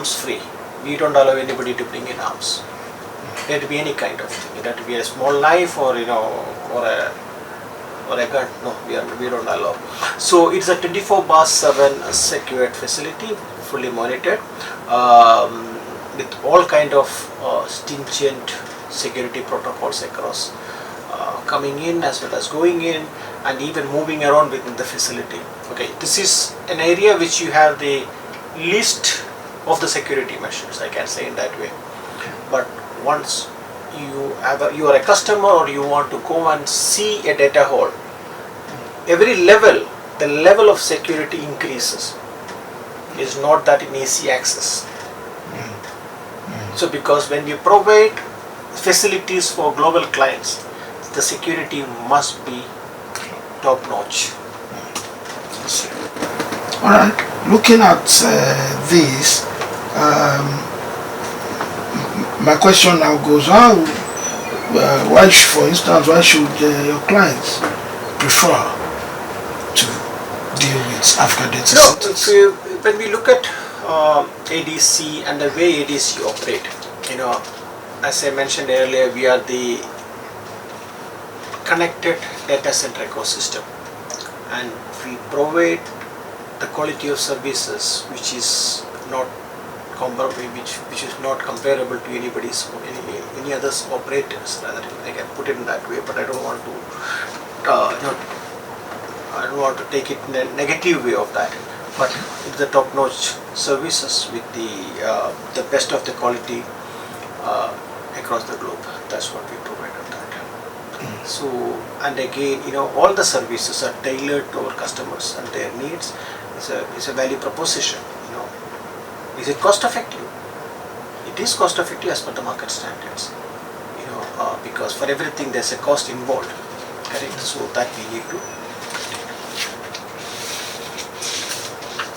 arms free. We don't allow anybody to bring in arms. Let it be any kind of thing. Let it be a small knife or or a gun. No, we don't allow. So it's a 24/7 secured facility, fully monitored, with all kind of stringent security protocols across, coming in as well as going in, and even moving around within the facility. Okay, this is an area which you have the least of the security measures, I can say in that way. But once you are a customer or you want to go and see a data hall, every level, the level of security increases. It's not that in easy access. So because when you provide facilities for global clients, the security must be top notch. Alright, looking at this, my question now goes, for instance, why should your clients prefer to deal with Africa data centers? When we look at ADC and the way ADC operate, as I mentioned earlier, we are the connected data center ecosystem, and we provide the quality of services which is not comparable to any others operators. Rather, I can put it in that way, but I don't want to take it in a negative way of that. But it's the top-notch services with the best of the quality across the globe. That's what we provide on that. So, and again, all the services are tailored to our customers and their needs. It's a value proposition. Is it cost effective? It is cost effective as per the market standards. Because for everything there's a cost involved. Correct. So that we need to.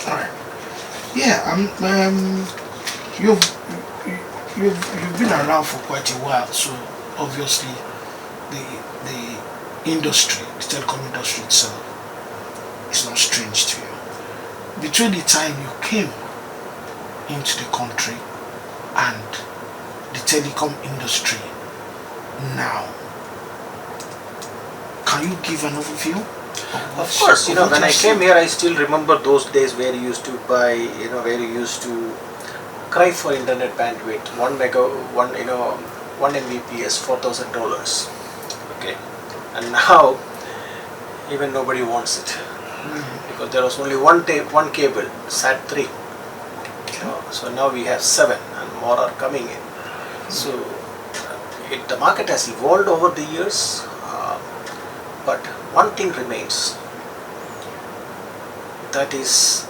Alright. Yeah. You've been around for quite a while, so obviously the industry, the telecom industry itself, is not strange to you. Between the time you came into the country and the telecom industry now, can you give an overview? Of course, when I came here, I still remember those days where you used to buy, where you used to cry for internet bandwidth. 1 Mbps, $4,000. Okay, and now even nobody wants it because there was only one cable, SAT3. So now we have 7 and more are coming in. So the market has evolved over the years, but one thing remains. That is,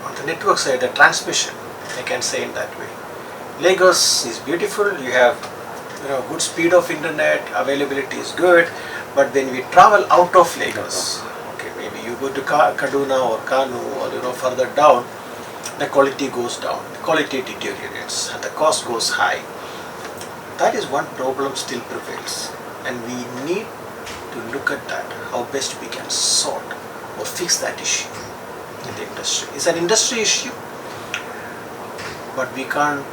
on the network side, the transmission, I can say in that way. Lagos is beautiful. You have good speed of internet, availability is good, but when we travel out of Lagos, maybe you go to Kaduna or Kanu or further down, the quality goes down, the quality deteriorates, and the cost goes high. That is one problem still prevails, and we need to look at that, how best we can sort or fix that issue in the industry. It's an industry issue, but we can't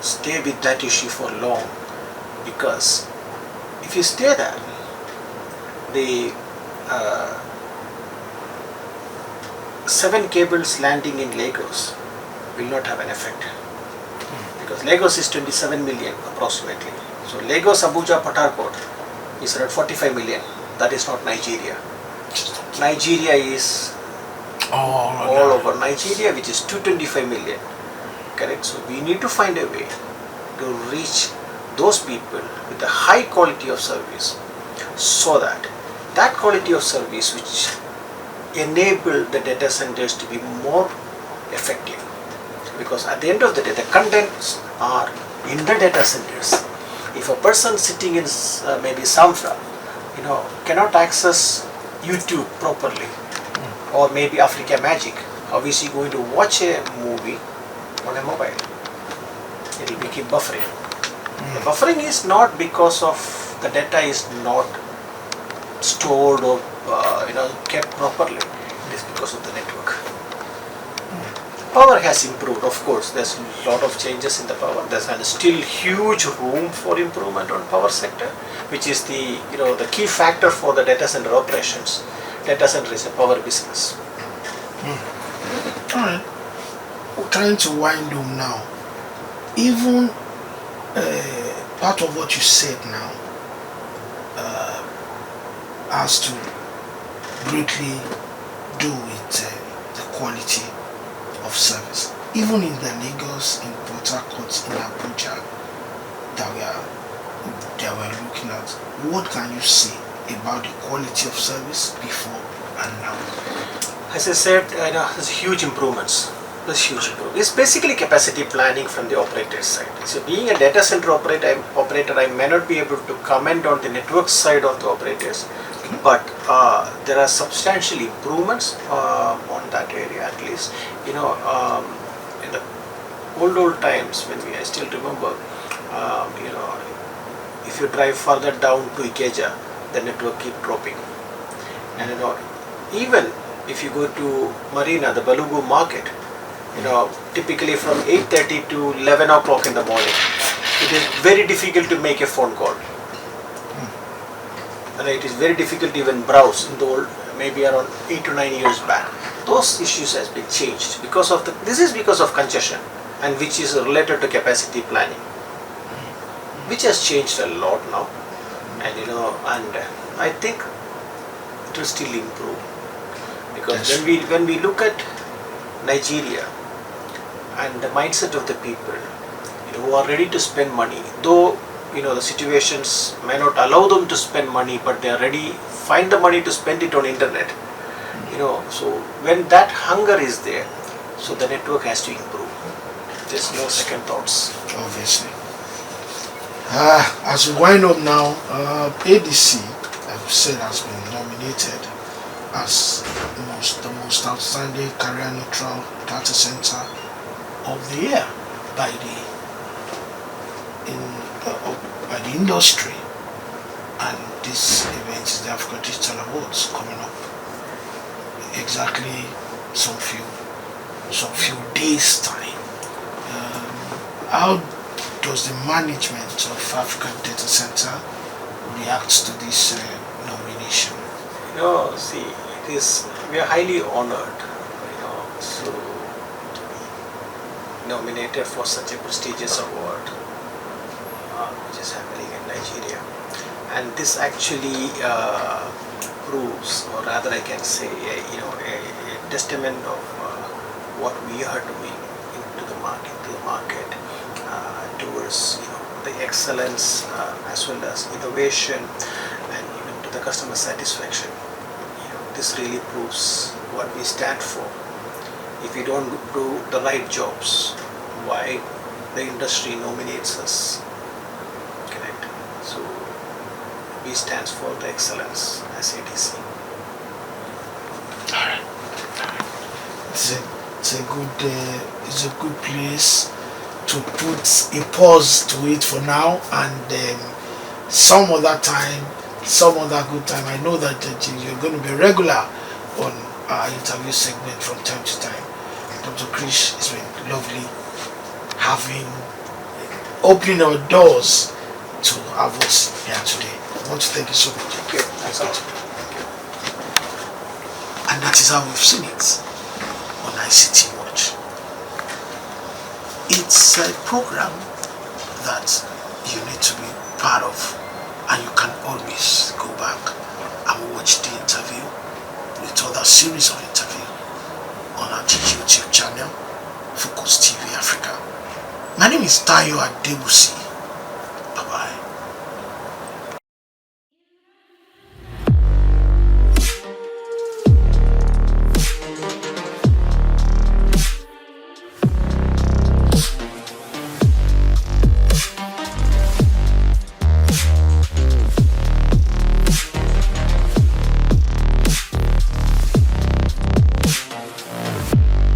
stay with that issue for long, because if you stay there, the 7 cables landing in Lagos will not have an effect, because Lagos is 27 million approximately. So Lagos, Abuja, Port Harcourt is around 45 million. That is not Nigeria. Nigeria is all over Nigeria, which is 225 million. Correct. So we need to find a way to reach those people with a high quality of service, so that quality of service which enable the data centers to be more effective, because at the end of the day the contents are in the data centers. If a person sitting in maybe Samfra cannot access YouTube properly, or maybe Africa Magic, how is he going to watch a movie on a mobile? It will keep buffering. The buffering is not because of the data is not stored or kept properly. It is because of the network. power has improved, of course. There's a lot of changes in the power. There's still huge room for improvement on power sector, which is the the key factor for the data center operations. Data center is a power business. All right. We're trying to wind down now. Even part of what you said now has to greatly do with the quality of service. Even in the Lagos, in Port Harcourt, in Abuja, that we are looking at, what can you say about the quality of service before and now? As I said, there's huge improvements. It's basically capacity planning from the operator's side. So being a data center operator, I may not be able to comment on the network side of the operators, but there are substantial improvements on that area at least. In the old times when I still remember, if you drive further down to Ikeja, the network keep dropping. And even if you go to Marina, the Balugu market, typically from 8:30 to 11 o'clock in the morning, it is very difficult to make a phone call. And it is very difficult to even browse in the old, maybe around 8 to 9 years back. Those issues has been changed because of this is because of congestion, and which is related to capacity planning, which has changed a lot now. And and I think it will still improve, because when we look at Nigeria and the mindset of the people, who are ready to spend money, though the situations may not allow them to spend money, but they are ready, find the money to spend it on internet. So when that hunger is there, so the network has to improve. There's no second thoughts. Obviously. As we wind up now, ADC, I've said, has been nominated as the most outstanding career neutral data center of the year by the industry, and this event is the Africa Digital Awards coming up exactly some few days time. How does the management of African Data Center react to this nomination? See, we are highly honored, to be nominated for such a prestigious award, which is happening in Nigeria. And this actually proves, or rather I can say, a testament of what we are doing into the market, towards the excellence, as well as innovation, and even to the customer satisfaction. This really proves what we stand for. If we don't do the right jobs, why the industry nominates us? Correct. So we stand for the excellence as ADC. All right. It's a good place to put a pause to it for now, and some other time, some other good time. I know that you're going to be regular on our interview segment from time to time. Dr. Krish, it's been lovely opening our doors to have us here today. I want to thank you so much. Thank you. Thanks a lot. And that is how we've seen it on ICT Watch. It's a program that you need to be part of, and you can always go back and watch the interview with other series of interview on our YouTube channel, Focus TV Africa. My name is Tayo Adebusi. Bye-bye.